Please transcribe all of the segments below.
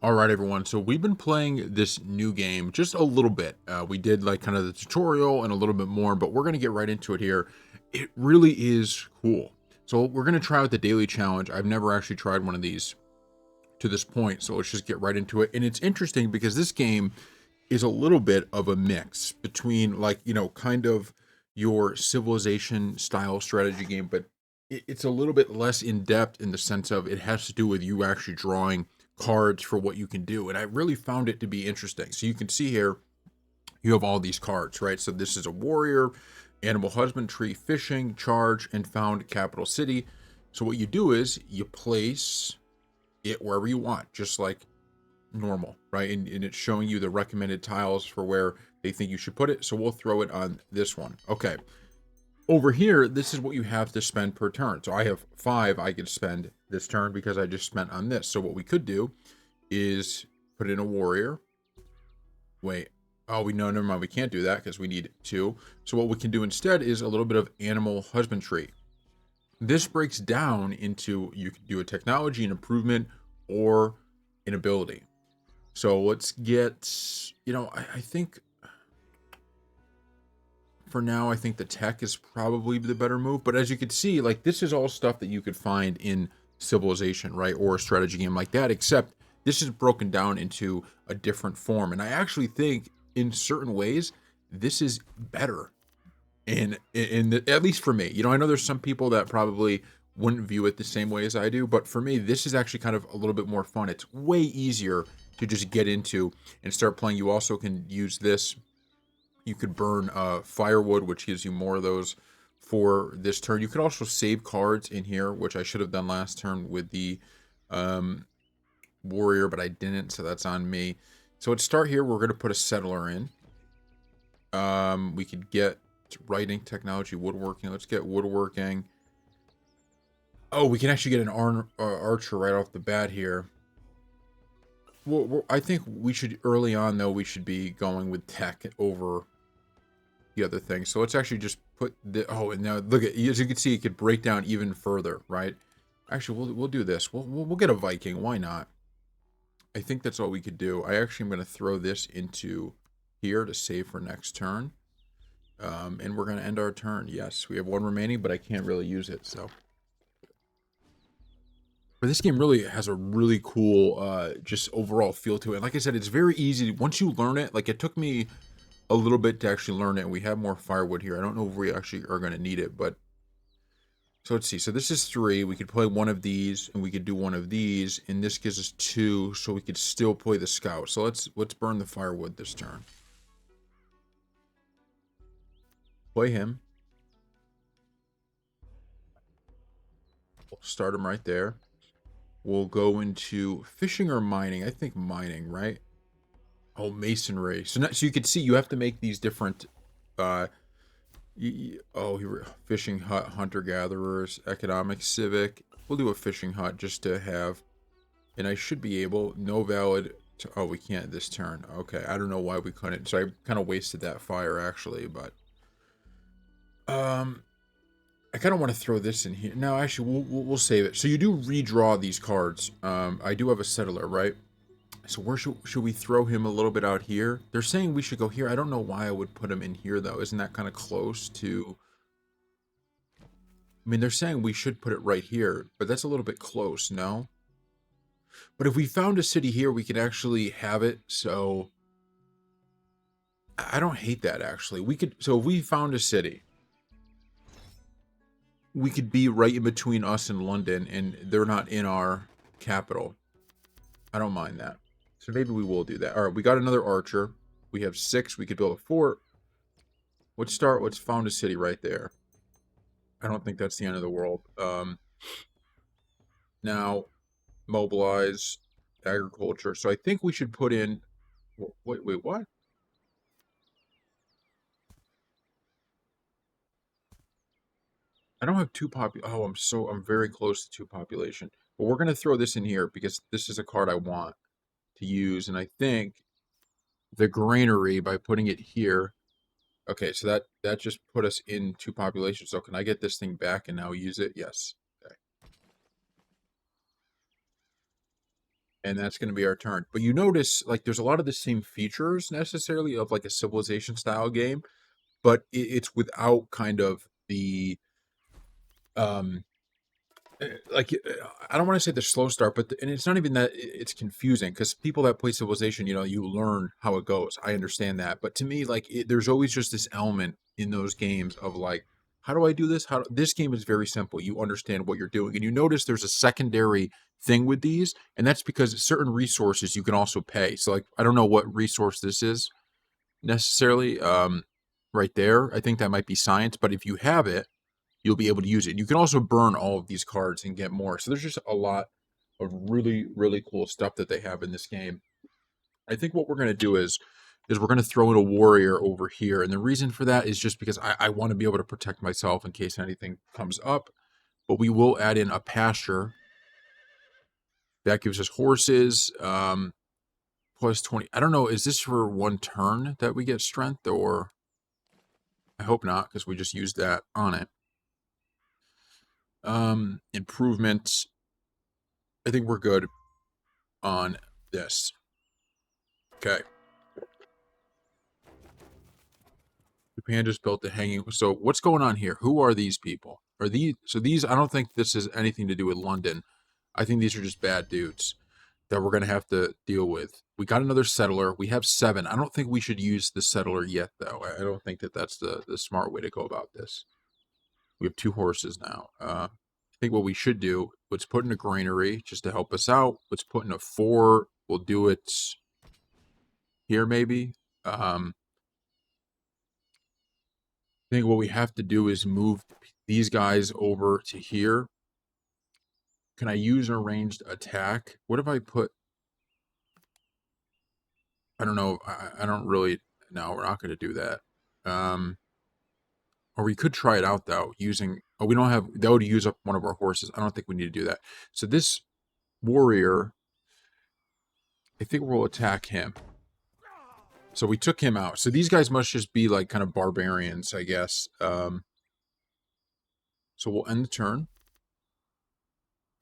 All right, everyone. So we've been playing this new game just a little bit. We did like kind of the tutorial and a little bit more, but we're going to get right into it here. It really is cool. So we're going to try out the daily challenge. I've never actually tried one of these to this point. So let's just get right into it. And it's interesting because this game is a little bit of a mix between like, kind of your civilization style strategy game, but it's a little bit less in depth in the sense of it has to do with you actually drawing cards for what you can do. And I really found it to be interesting. So you can see here, you have all these cards, right? So this is a warrior, animal husbandry, fishing, charge, and found capital city. So what you do is you place it wherever you want, just like normal, right? And it's showing you the recommended tiles for where they think you should put it. So we'll throw it on this one. Okay. Over here, this is what you have to spend per turn. So I have 5 I could spend this turn because I just spent on this. So what we could do is put in a warrior. Wait. Oh, never mind. We can't do that because we need 2. So what we can do instead is a little bit of animal husbandry. This breaks down into you can do a technology, an improvement, or an ability. So let's get, I think for now, I think the tech is probably the better move. But as you can see, like this is all stuff that you could find in Civilization, right? Or a strategy game like that, except this is broken down into a different form. And I actually think in certain ways, this is better. At least for me, I know there's some people that probably wouldn't view it the same way as I do, but for me, this is actually kind of a little bit more fun. It's way easier to just get into and start playing. You also can use this. You could burn firewood, which gives you more of those for this turn. You could also save cards in here, which I should have done last turn with the um, warrior, but I didn't, so that's on me. So let's start here. We're going to put a settler in. We could get writing, technology, woodworking. Let's get woodworking. Oh, we can actually get an archer right off the bat here. Well, I think we should, early on, though, we should be going with tech over the other thing. So let's actually just put the, oh, and now look at, as you can see, it could break down even further, right? Actually, we'll do this. We'll get a Viking. Why not? I think that's all we could do. I actually am going to throw this into here to save for next turn. And we're going to end our turn. Yes, we have 1 remaining, but I can't really use it, so. But this game really has a really cool, just overall feel to it. Like I said, it's very easy. Once you learn it, like it took me a little bit to actually learn it, and we have more firewood here. I don't know if we actually are going to need it, but. So let's see. So this is 3. We could play one of these, and we could do one of these, and this gives us 2, so we could still play the scout. So let's burn the firewood this turn. Play him. We'll start him right there. We'll go into fishing or mining. I think mining, right? Oh, masonry. So you can see you have to make these different. Here, fishing hut, hunter gatherers, economic, civic. We'll do a fishing hut just to have, and I should be able. No valid. Oh, we can't this turn. Okay, I don't know why we couldn't. So I kind of wasted that fire actually, but I kind of want to throw this in here. No, actually, we'll save it. So you do redraw these cards. I do have a settler, right? So where should we throw him a little bit out here? They're saying we should go here. I don't know why I would put him in here, though. Isn't that kind of close to... I mean, they're saying we should put it right here, but that's a little bit close, no? But if we found a city here, we could actually have it, so... I don't hate that, actually. We could... So if we found a city... we could be right in between us and London, and they're not in our capital. I don't mind that. So maybe we will do that. All right, we got another archer. We have 6. We could build a fort. Let's found a city right there. I don't think that's the end of the world. Now, mobilize agriculture. So I think we should put in... Wait, what? I don't have 2 Oh, I'm very close to 2 population. But we're going to throw this in here because this is a card I want to use. And I think the granary, by putting it here... Okay, so that just put us in 2 populations. So can I get this thing back and now use it? Yes. Okay. And that's going to be our turn. But you notice, like, there's a lot of the same features necessarily of like a civilization style game, but it's without kind of the um like I don't want to say the slow start, but and it's not even that it's confusing because people that play Civilization, you know, you learn how it goes. I understand that, but to me, like there's always just this element in those games of like, how do I do this? This game is very simple. You understand what you're doing, and you notice there's a secondary thing with these, and that's because certain resources you can also pay. So like, I don't know what resource this is necessarily, right there. I think that might be science, but if you have it you'll be able to use it. You can also burn all of these cards and get more. So there's just a lot of really, really cool stuff that they have in this game. I think what we're going to do is we're going to throw in a warrior over here. And the reason for that is just because I want to be able to protect myself in case anything comes up. But we will add in a pasture. That gives us horses. Plus 20. I don't know. Is this for one turn that we get strength or I hope not because we just used that on it. Improvements. I think we're good on this. Okay. Japan just built the hanging. So what's going on here? Who are these people? Are these so these I don't think this has anything to do with London. I think these are just bad dudes that we're gonna have to deal with. We got another settler. We have 7. I don't think we should use the settler yet though. I don't think that that's the smart way to go about this. We have 2 horses now. I think what we should do, let's put in a granary just to help us out. Let's put in a 4. We'll do it here maybe. I think what we have to do is move these guys over to here. Can I use an arranged attack? What if I put... I don't know. I don't really... No, we're not going to do that. Or we could try it out, though, using... Oh, we don't have... That would use up one of our horses. I don't think we need to do that. So this warrior... I think we'll attack him. So we took him out. So these guys must just be, like, kind of barbarians, I guess. So we'll end the turn.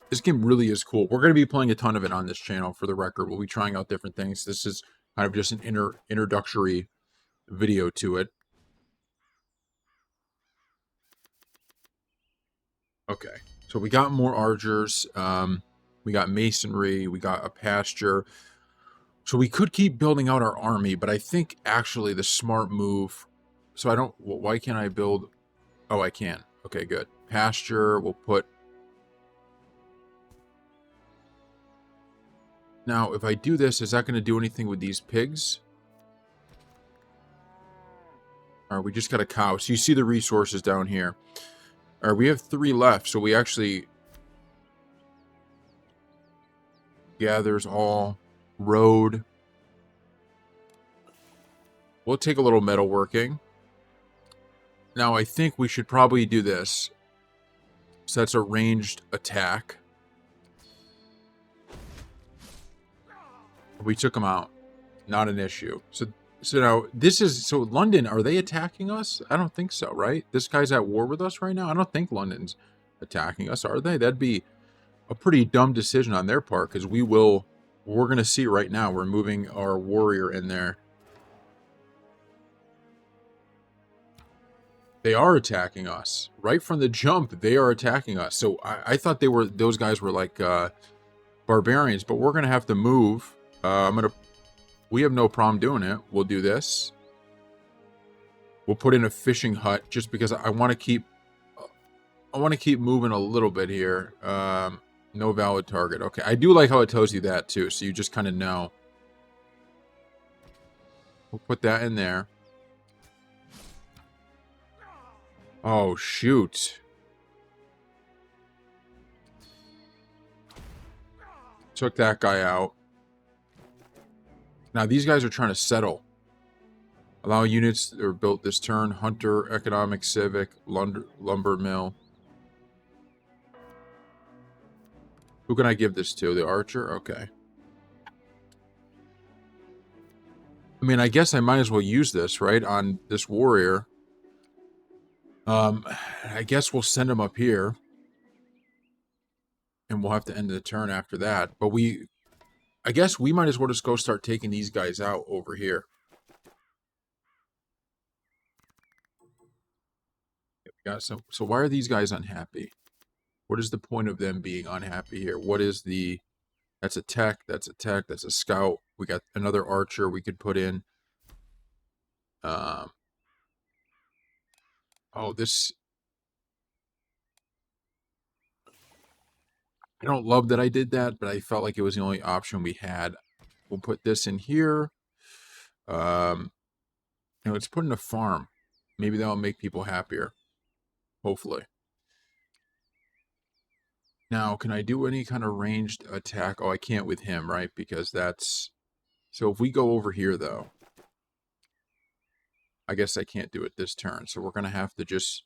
This game really is cool. We're going to be playing a ton of it on this channel, for the record. We'll be trying out different things. This is kind of just an introductory video to it. Okay, so we got more archers. We got masonry. We got a pasture. So we could keep building out our army, but I think actually the smart move... So I don't... Why can't I build... Oh, I can. Okay, good. Pasture, we'll put... Now, if I do this, is that going to do anything with these pigs? All right, we just got a cow. So you see the resources down here. All right, we have 3 left, so we actually... Gathers all. Road. We'll take a little metalworking. Now, I think we should probably do this. So that's a ranged attack. We took them out. Not an issue. So now, this is... So London, are they attacking us? I don't think so, right? This guy's at war with us right now? I don't think London's attacking us, are they? That'd be a pretty dumb decision on their part, because we're going to see right now, we're moving our warrior in there. They are attacking us. Right from the jump, they are attacking us. So I thought those guys were like barbarians, but we're going to have to move. We have no problem doing it. We'll do this. We'll put in a fishing hut just because I want to keep moving a little bit here. No valid target. Okay, I do like how it tells you that too, so you just kind of know. We'll put that in there. Oh, shoot. Took that guy out. Now, these guys are trying to settle. Allow units that are built this turn. Hunter, economic, civic, lumber mill. Who can I give this to? The archer? Okay. I mean, I guess I might as well use this, right? On this warrior. I guess we'll send him up here. And we'll have to end the turn after that. But we I guess we might as well just go start taking these guys out over here. Yeah, so why are these guys unhappy? What is the point of them being unhappy here? What is the... That's a tech, that's a tech, that's a scout. We got another archer we could put in. Um, oh, this... I don't love that I did that, but I felt like it was the only option we had. We'll put this in here. Let's put in a farm. Maybe that'll make people happier. Hopefully. Now, can I do any kind of ranged attack? Oh, I can't with him, right? Because that's... So if we go over here, though, I guess I can't do it this turn. So we're going to have to just...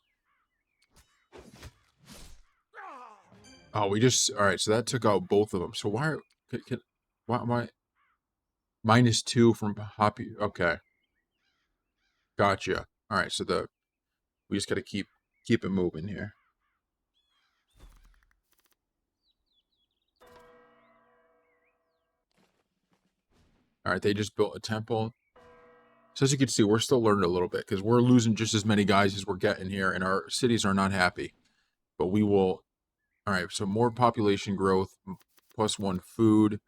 Oh, we just... All right, so that took out both of them. So why... Why... -2 from Hoppy... Okay. Gotcha. All right, so we just got to keep it moving here. All right, they just built a temple. So as you can see, we're still learning a little bit because we're losing just as many guys as we're getting here, and our cities are not happy. But we will... All right, so more population growth, +1 food.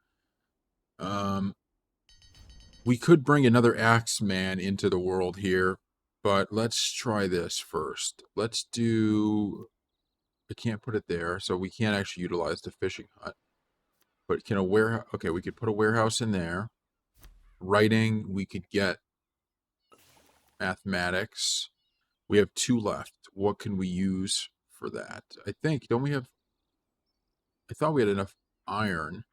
We could bring another Axeman into the world here, but let's try this first. Let's do... I can't put it there, so we can't actually utilize the fishing hut. But can a warehouse... Okay, we could put a warehouse in there. Writing, we could get mathematics. We have 2 left. What can we use for that? I think, don't we have... I thought we had enough iron.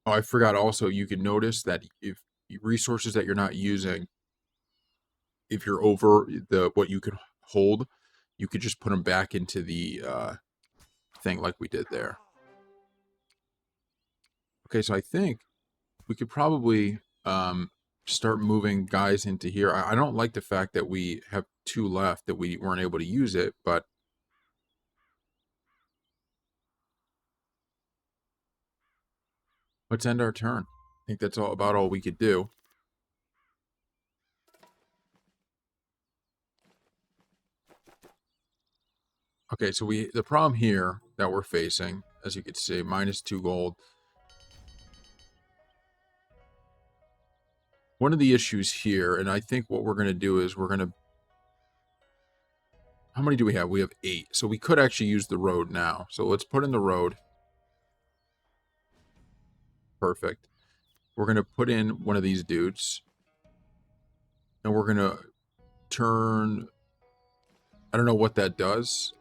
Oh, I forgot also, you can notice that if resources that you're not using, if you're over what you can hold, you could just put them back into the thing like we did there. Okay, so I think we could probably start moving guys into here. I don't like the fact that we have 2 left, that we weren't able to use it, but let's end our turn. I think that's about all we could do. Okay, so the problem here that we're facing, as you can see, -2 gold. One of the issues here, and I think what we're going to do is we're going to... How many do we have? We have 8. So we could actually use the road now. So let's put in the road. Perfect. We're going to put in one of these dudes. And we're going to turn... I don't know what that does,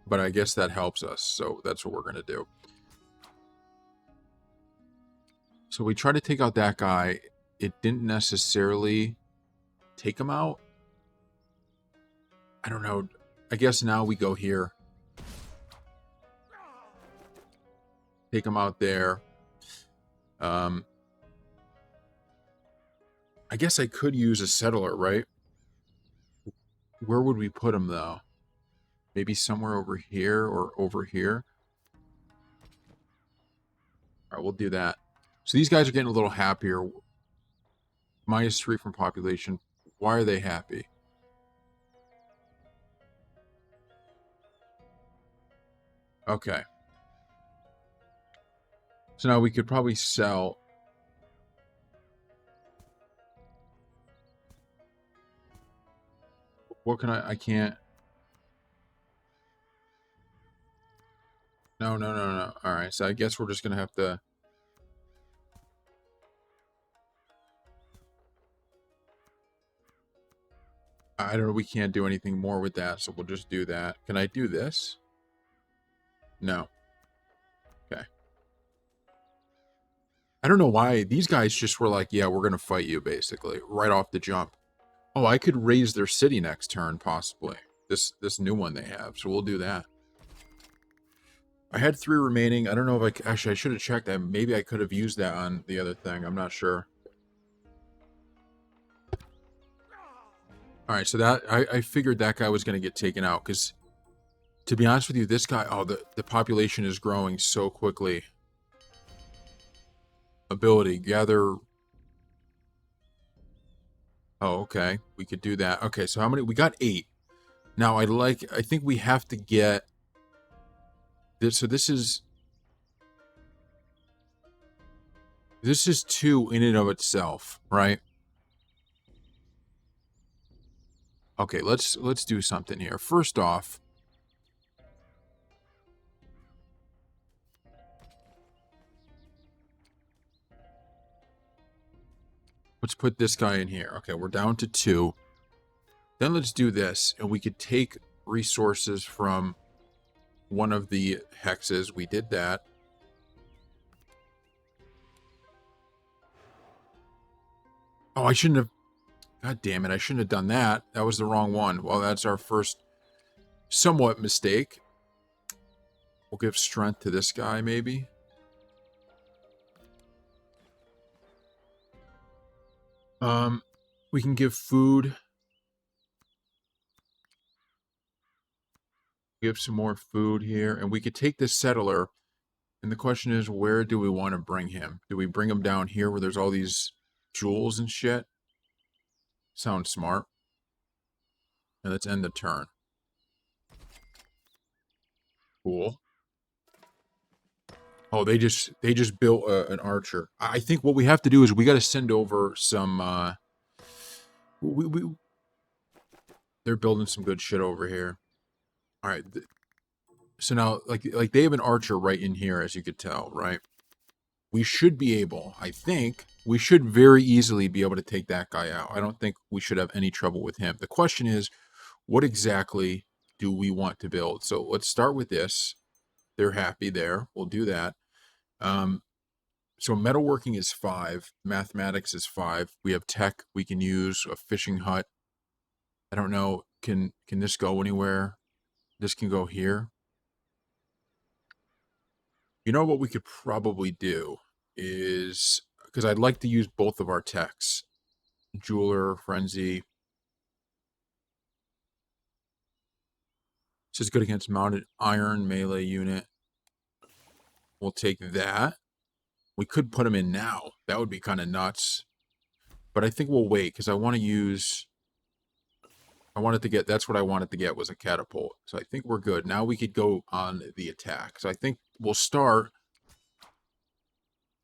but I guess that helps us. So that's what we're going to do. So we try to take out that guy. It didn't necessarily take him out. I don't know. I guess now we go here. Take him out there. I guess I could use a settler, right? Where would we put him, though? Maybe somewhere over here or over here? All right, we'll do that. So these guys are getting a little happier. -3 from population. Why are they happy? Okay. So now we could probably sell... What can I can't... No. All right, so I guess we're just going to have to... I don't know, we can't do anything more with that, so we'll just do that. Can I do this? No. Okay. I don't know why. These guys just were like, yeah, we're going to fight you, basically, right off the jump. Oh, I could raise their city next turn, possibly. This new one they have, so we'll do that. I had 3 remaining. I don't know if I... Actually, I should have checked that. Maybe I could have used that on the other thing. I'm not sure. All right, so that I figured that guy was going to get taken out because, to be honest with you, this guy, oh, the population is growing so quickly. Ability, gather. Oh, okay. We could do that. Okay, so how many? We got 8. Now, I think we have to get this. So this is 2 in and of itself, right? Okay, let's do something here. First off, let's put this guy in here. Okay, we're down to 2. Then let's do this, and we could take resources from one of the hexes. We did that. Oh, I shouldn't have. God damn it, I shouldn't have done that. That was the wrong one. Well, that's our first somewhat mistake. We'll give strength to this guy, maybe. We can give food. Give some more food here. And we could take this settler. And the question is, where do we want to bring him? Do we bring him down here where there's all these jewels and shit? Sounds smart. And let's end the turn. Cool. Oh, they just built an archer. I think what we have to do is we got to send over some. They're building some good shit over here. All right. So now, like they have an archer right in here, as you could tell, right? We should be able. I think we should very easily be able to take that guy out. I don't think we should have any trouble with him. The question is, what exactly do we want to build? So let's start with this. They're happy there. We'll do that. So metalworking is 5. Mathematics is 5. We have tech. We can use a fishing hut. I don't know. Can this go anywhere? This can go here. You know what we could probably do is, because I'd like to use both of our techs. Jeweler, Frenzy. This is good against mounted iron melee unit. We'll take that. We could put him in now. That would be kind of nuts. But I think we'll wait because I want to use... I wanted to get... That's what I wanted to get was a catapult. So I think we're good. Now we could go on the attack. So I think we'll start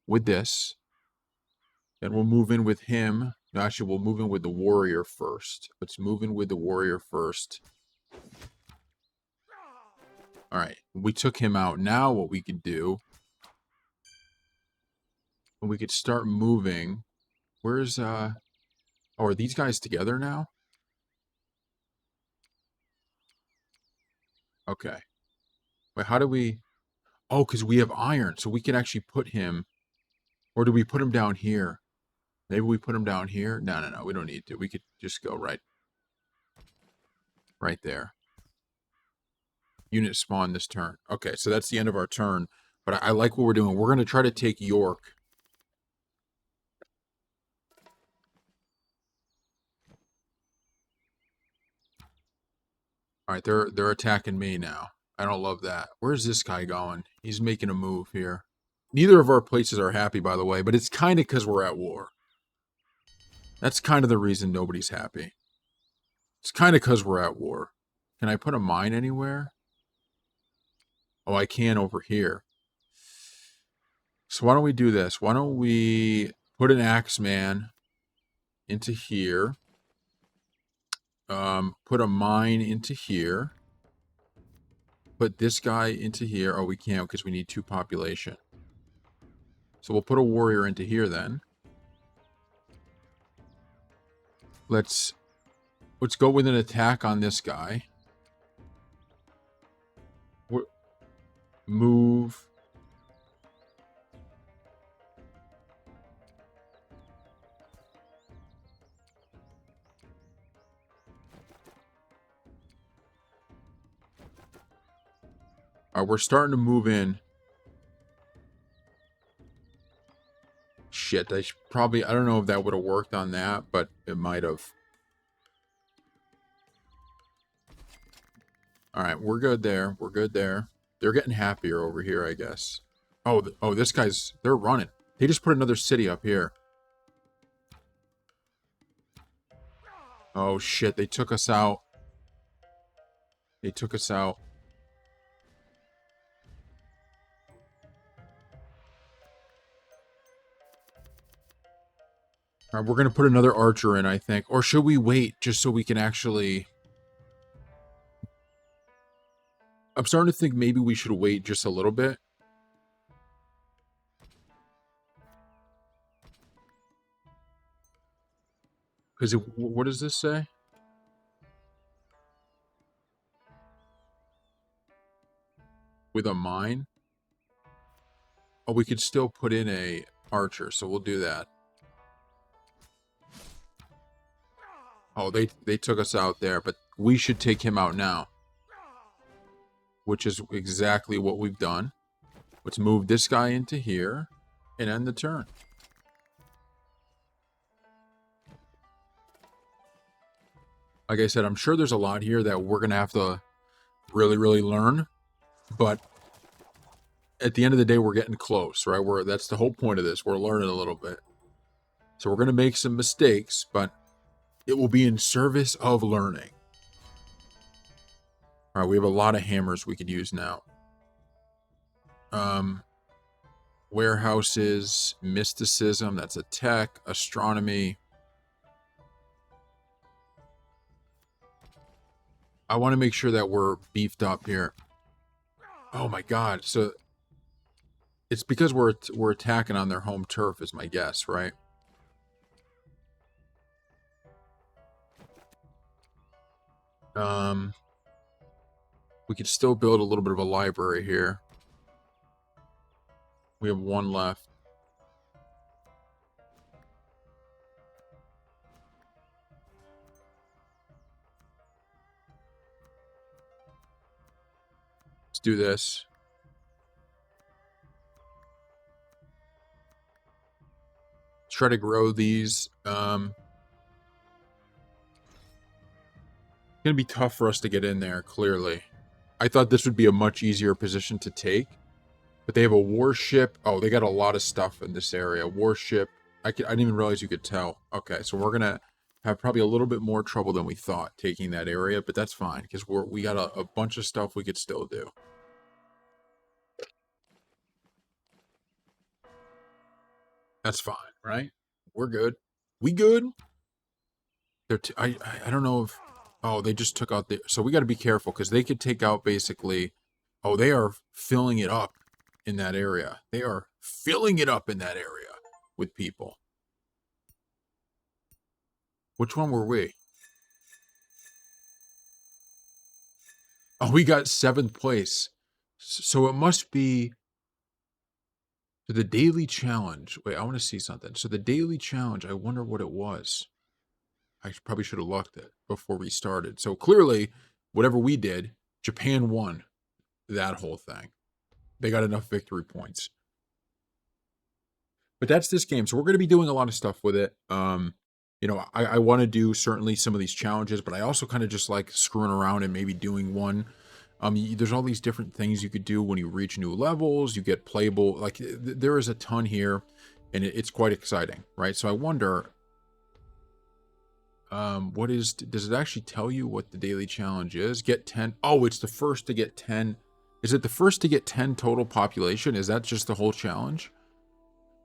with this. Then we'll move in with him. No, actually, we'll move in with the warrior first. Let's move in with the warrior first. All right. We took him out. Now what we could do... We could start moving. Where's... Oh, are these guys together now? Okay. Wait, how do we... Oh, because we have iron, so we can actually put him... Or do we put him down here? Maybe we put him down here? No. We don't need to. We could just go right there. Unit spawn this turn. Okay, so that's the end of our turn. But I like what we're doing. We're going to try to take York. All right, they're attacking me now. I don't love that. Where's this guy going? He's making a move here. Neither of our places are happy, by the way, but it's kind of because we're at war. That's kind of the reason nobody's happy. It's kind of because we're at war. Can I put a mine anywhere? Oh, I can over here. So why don't we do this? Why don't we put an axeman into here? Put a mine into here. Put this guy into here. Oh, we can't because we need 2 population. So we'll put a warrior into here then. Let's go with an attack on this guy. Move. All right, we're starting to move in. Shit, I don't know if that would have worked on that, but it might have. All right, we're good there. We're good there. They're getting happier over here, I guess. Oh, oh, this guy's, they're running. They just put another city up here. Oh, shit, they took us out. They took us out. All right, we're going to put another archer in, I think. Or should we wait just so we can actually... I'm starting to think maybe we should wait just a little bit. Because what does this say? With a mine? Oh, we could still put in a archer, so we'll do that. Oh, they took us out there, but we should take him out now. Which is exactly what we've done. Let's move this guy into here and end the turn. Like I said, I'm sure there's a lot here that we're going to have to really, really learn. But at the end of the day, we're getting close, right? That's the whole point of this. We're learning a little bit. So we're going to make some mistakes, but it will be in service of learning. All right, we have a lot of hammers we could use now. Warehouses, mysticism, that's a tech, astronomy. I want to make sure that we're beefed up here. Oh my god, so it's because we're attacking on their home turf is my guess, right? We could still build a little bit of a library here. We have one left. Let's do this. Let's try to grow these. It's gonna be tough for us to get in there, clearly. I thought this would be a much easier position to take. But they have a warship. Oh, they got a lot of stuff in this area. Warship. I didn't even realize you could tell. Okay, so we're gonna have probably a little bit more trouble than we thought taking that area, but that's fine because we got a bunch of stuff we could still do. That's fine, right? We're good. We good? I don't know if... Oh, they just took out the... So we got to be careful because they could take out basically... Oh, they are filling it up in that area. They are filling it up in that area with people. Which one were we? Oh, we got 7th place. So it must be... So the daily challenge... Wait, I want to see something. So the daily challenge, I wonder what it was. I probably should have looked it before we started. So clearly, whatever we did, Japan won that whole thing. They got enough victory points. But that's this game. So we're going to be doing a lot of stuff with it. You know, I want to do certainly some of these challenges, but I also kind of just like screwing around and maybe doing one. There's all these different things you could do when you reach new levels. You get playable. Like there is a ton here, and it's quite exciting, right? So I wonder... does it actually tell you what the daily challenge is? Get 10. Oh, it's the first to get 10. Is it the first to get 10 total population? Is that just the whole challenge?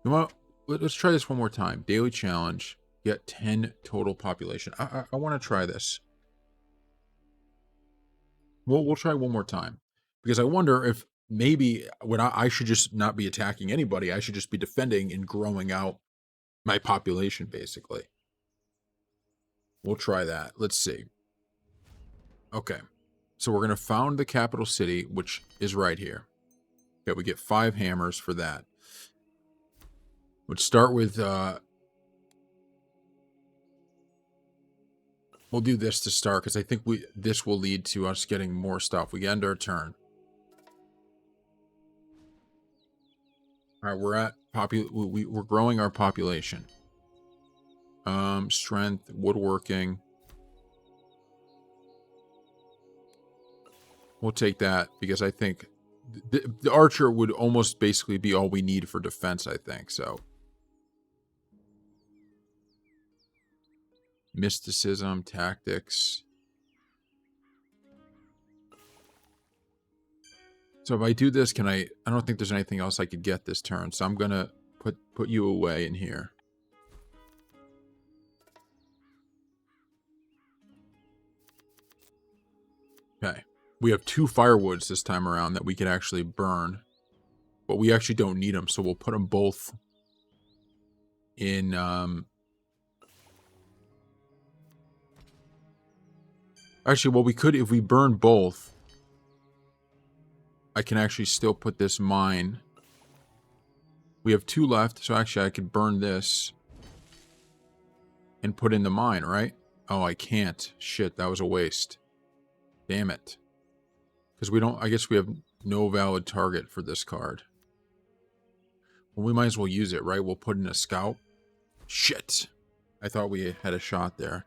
You know, let's try this one more time. Daily challenge, get 10 total population. I want to try this. We'll try one more time because I wonder if maybe when I should just not be attacking anybody. I should just be defending and growing out my population, basically. We'll try that. Let's see. Okay. So we're going to found the capital city, which is right here. Okay, we get 5 hammers for that. Let's start with... we'll do this to start, because I think this will lead to us getting more stuff. We end our turn. All right, we're at... we're growing our population. Strength, woodworking... We'll take that because I think the archer would almost basically be all we need for defense, I think. So mysticism, tactics. So if I do this, can I don't think there's anything else I could get this turn. So I'm going to put you away in here. Okay. We have 2 firewoods this time around that we can actually burn. But we actually don't need them, so we'll put them both in actually, well, we could, if we burn both, I can actually still put this mine. We have 2 left, so actually I could burn this and put in the mine, right? Oh, I can't. Shit, that was a waste. Damn it. Because we don't, I guess we have no valid target for this card. Well, we might as well use it, right? We'll put in a scout. Shit. I thought we had a shot there.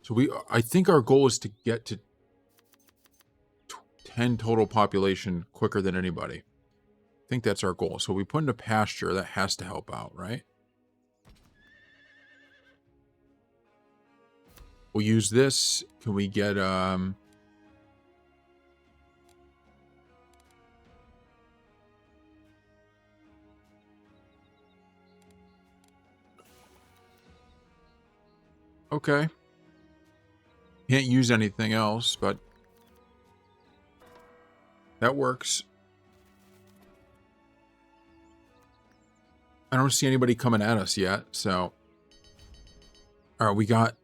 So I think our goal is to get to 10 total population quicker than anybody. I think that's our goal. So we put in a pasture, that has to help out, right? We'll use this. Can we get okay. Can't use anything else, but that works. I don't see anybody coming at us yet, so all right, we got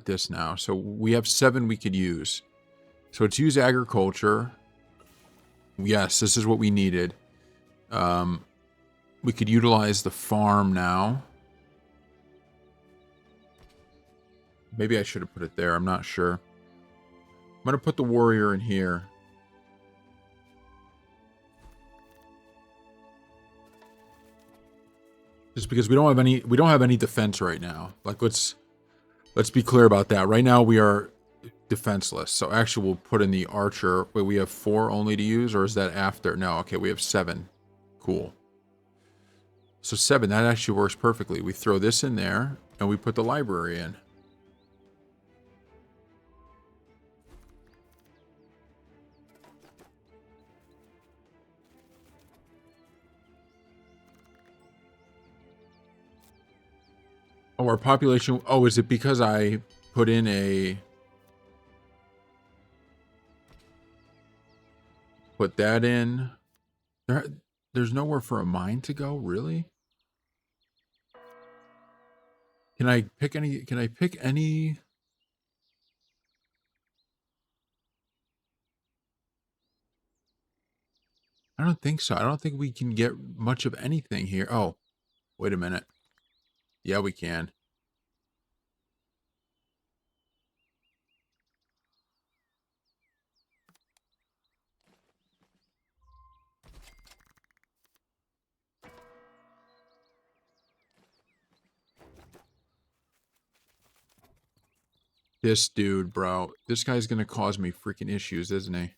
this now. So we have 7 we could use. So let's use agriculture. Yes, this is what we needed. We could utilize the farm now. Maybe I should have put it there. I'm not sure. I'm going to put the warrior in here. Just because we don't have any defense right now. Like, let's be clear about that. Right now we are defenseless. So actually we'll put in the archer. Wait, we have 4 only to use, or is that after? No, okay, we have 7. Cool. So 7, that actually works perfectly. We throw this in there and we put the library in. Oh, our population. Oh, is it because I put in a... Put that in. There's nowhere for a mine to go, really? Can I pick any... Can I pick any... I don't think so. I don't think we can get much of anything here. Oh, wait a minute. Yeah, we can. This dude, bro. This guy's gonna cause me freaking issues, isn't he?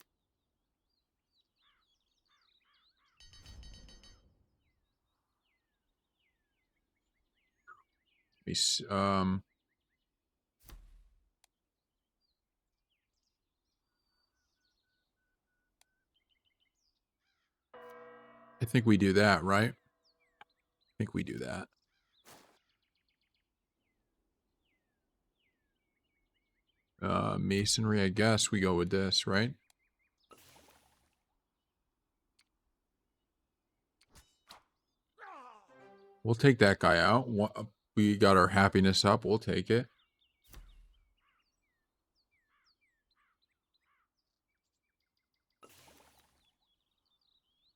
He's, I think we do that, right? I think we do that. Masonry, I guess we go with this, right? We'll take that guy out. We got our happiness up. We'll take it.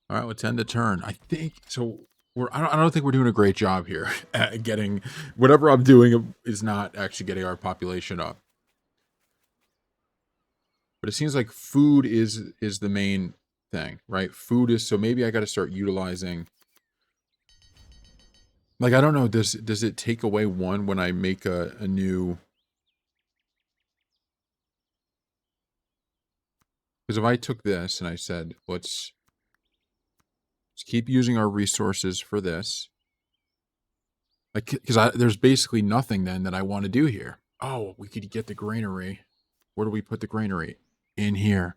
All right, let's end the turn. I think so. I don't think we're doing a great job here at getting whatever I'm doing is not actually getting our population up. But it seems like food is the main thing, right? Food is, so maybe I got to start utilizing. Like, I don't know, does it take away 1 when I make a new... Because if I took this and I said, let's keep using our resources for this. Like, because there's basically nothing then that I want to do here. Oh, we could get the granary. Where do we put the granary? In here.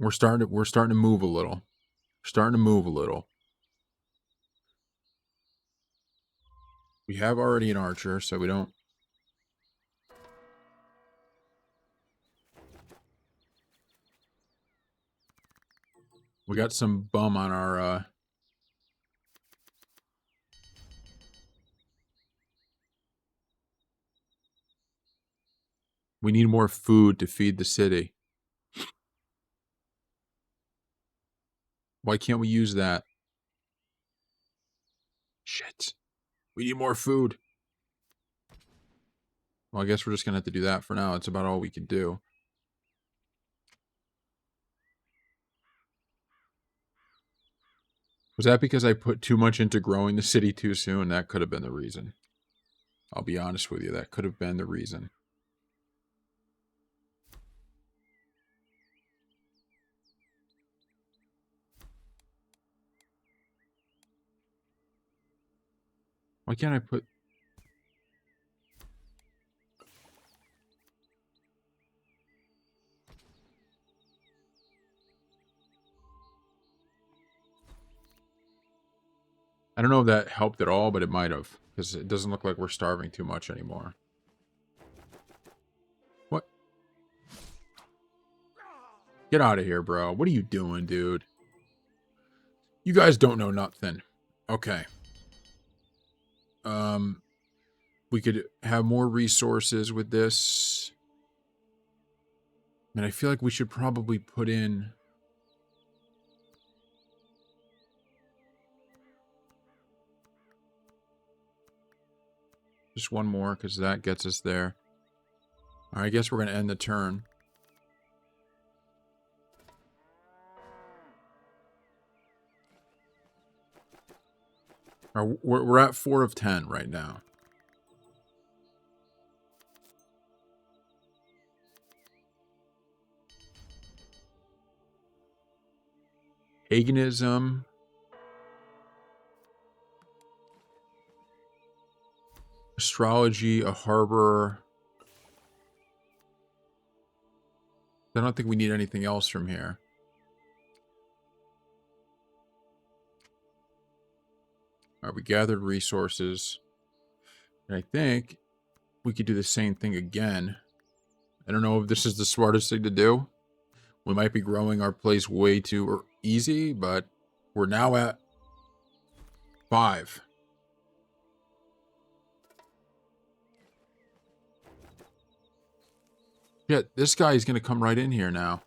We're starting to move a little. Starting to move a little. We have already an archer, so we don't. We got some bum on our. We need more food to feed the city. Why can't we use that? Shit. We need more food. Well, I guess we're just going to have to do that for now. It's about all we can do. Was that because I put too much into growing the city too soon? That could have been the reason. I'll be honest with you. That could have been the reason. Why can't I put... I don't know if that helped at all, but it might have. Because it doesn't look like we're starving too much anymore. What? Get out of here, bro. What are you doing, dude? You guys don't know nothing. Okay. We could have more resources with this. And I feel like we should probably put in... just one more, because that gets us there. All right, I guess we're going to end the turn. We're at 4 of 10 right now. Paganism. Astrology, a harbor. I don't think we need anything else from here. All right, we gathered resources. And I think we could do the same thing again. I don't know if this is the smartest thing to do. We might be growing our place way too easy, but we're now at 5. Shit, this guy is going to come right in here now.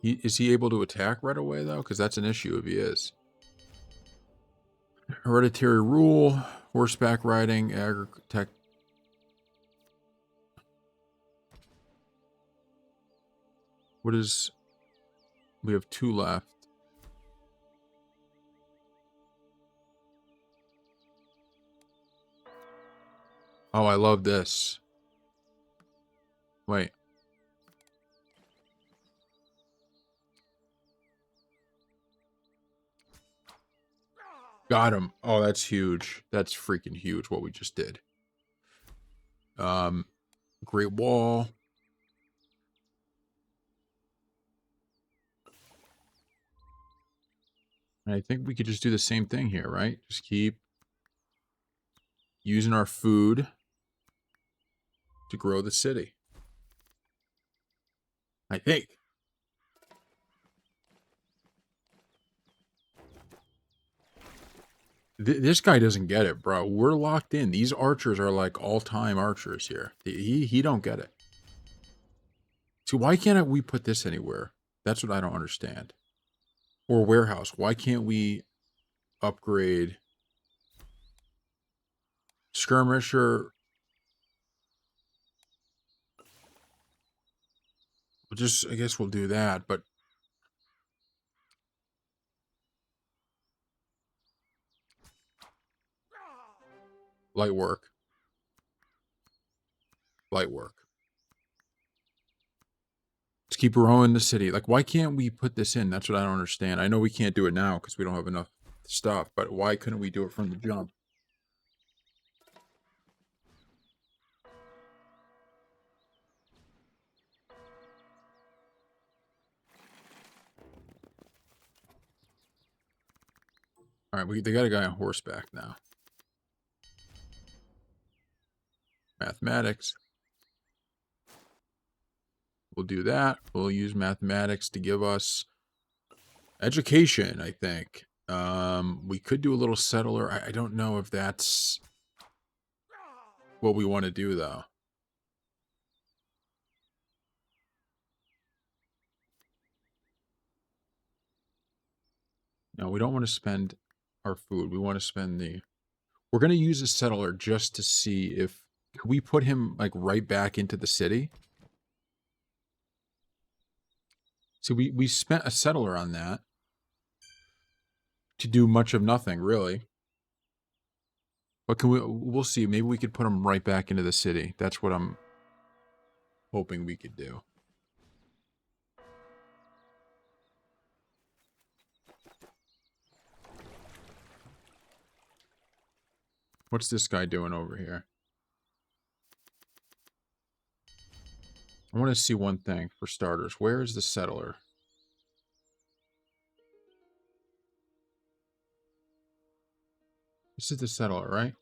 Is he able to attack right away, though? Because that's an issue if he is. Hereditary rule, horseback riding, agritech. What is... we have 2 left. Oh, I love this. Wait. Got him. Oh, that's huge. That's freaking huge what we just did. Great Wall. And I think we could just do the same thing here, right? Just keep using our food to grow the city. I think. This guy doesn't get it, bro. We're locked in. These archers are like all-time archers here. He don't get it. So why can't we put this anywhere? That's what I don't understand. Or warehouse. Why can't we upgrade skirmisher? Just, I guess we'll do that, but light work. Light work. keep growing the city. Like, why can't we put this in? That's what I don't understand. I know we can't do it now because we don't have enough stuff, but why couldn't we do it from the jump? All right, they got a guy on horseback now. Mathematics. We'll do that. We'll use mathematics to give us education, I think. We could do a little settler. I don't know if that's what we want to do, though. No, we don't want to spend our food. We want to spend the... We're going to use a settler just to see if... Can we put him, like, right back into the city? So we spent a settler on that to do much of nothing, really. But we'll see. Maybe we could put him right back into the city. That's what I'm hoping we could do. What's this guy doing over here? I want to see one thing for starters. Where is the settler? This is the settler, right?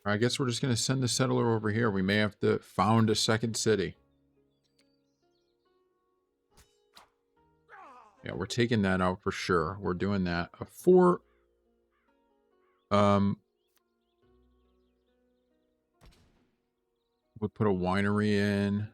I guess we're just going to send the settler over here. We may have to found a second city. Yeah, we're taking that out for sure. We're doing that. We'll put a winery in.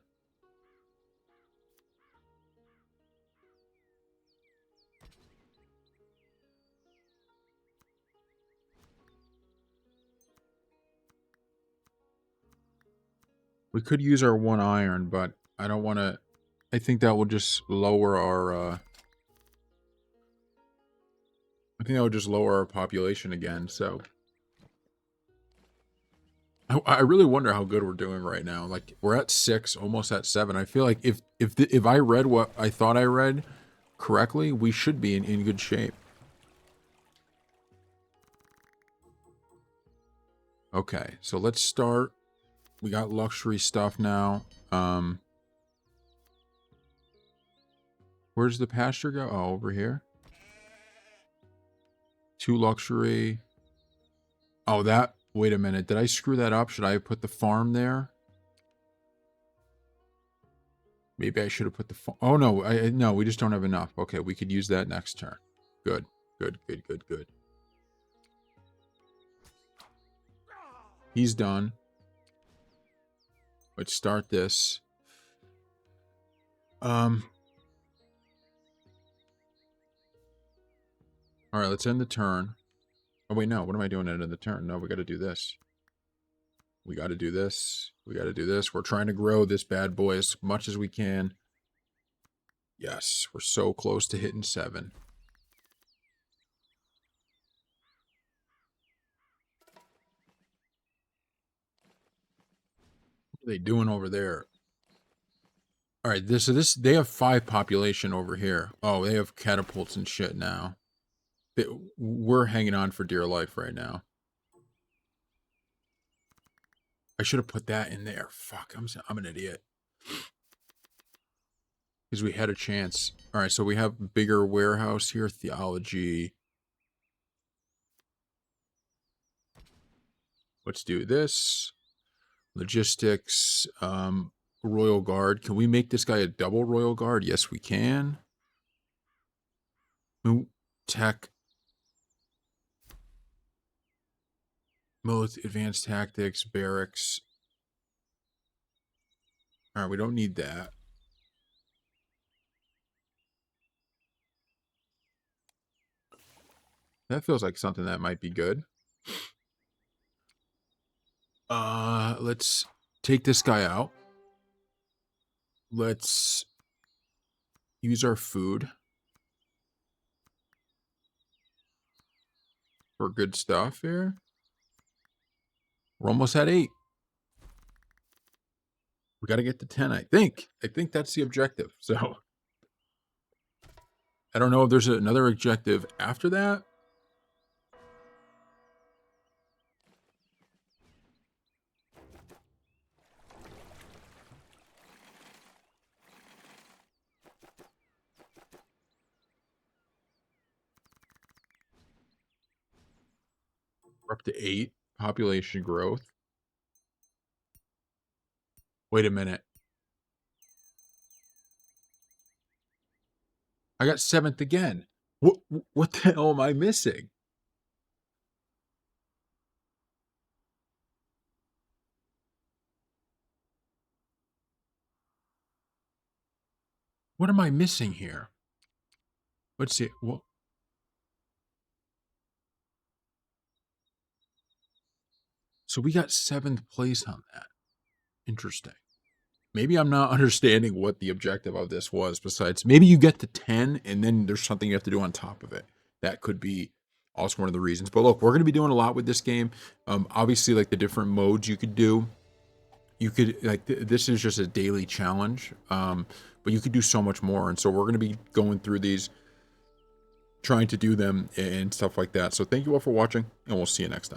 We could use our 1 iron, but I don't want to... I think that will just lower our... I think that would just lower our population again, so... I really wonder how good we're doing right now. Like, we're at 6, almost at 7. I feel like if I read what I thought I read correctly, we should be in good shape. Okay, so let's start. We got luxury stuff now. Where's the pasture go? Oh, over here. 2 luxury. Oh, that... Wait a minute. Did I screw that up? Should I have put the farm there? Maybe I should have put the farm... Oh, no. No, we just don't have enough. Okay, we could use that next turn. Good. Good, good, good, good. He's done. Let's start this. All right, let's end the turn. Oh, wait, no. What am I doing at the end of the turn? No, we got to do this. We got to do this. We got to do this. We're trying to grow this bad boy as much as we can. Yes, we're so close to hitting 7. What are they doing over there? All right, they have 5 population over here. Oh, they have catapults and shit now. We're hanging on for dear life right now. I should have put that in there. Fuck, I'm an idiot. Because we had a chance. All right, so we have bigger warehouse here. Theology. Let's do this. Logistics. Royal Guard. Can we make this guy a double Royal Guard? Yes, we can. Tech. Advanced tactics. Barracks. All right, we don't need that. That feels like something that might be good. Let's take this guy out. Let's use our food for good stuff here. We're almost at 8. We got to get to 10, I think. I think that's the objective. So I don't know if there's another objective after that. We're up to 8 population growth. Wait a minute. I got 7th again. What the hell am I missing? What am I missing here? Let's see. Well, so we got 7th place on that. Interesting. Maybe I'm not understanding what the objective of this was, besides maybe you get to 10 and then there's something you have to do on top of it. That could be also one of the reasons. But look, we're going to be doing a lot with this game. Obviously, like the different modes you could do. You could, like, this is just a daily challenge, but you could do so much more. And so we're going to be going through these, trying to do them and stuff like that. So thank you all for watching, and we'll see you next time.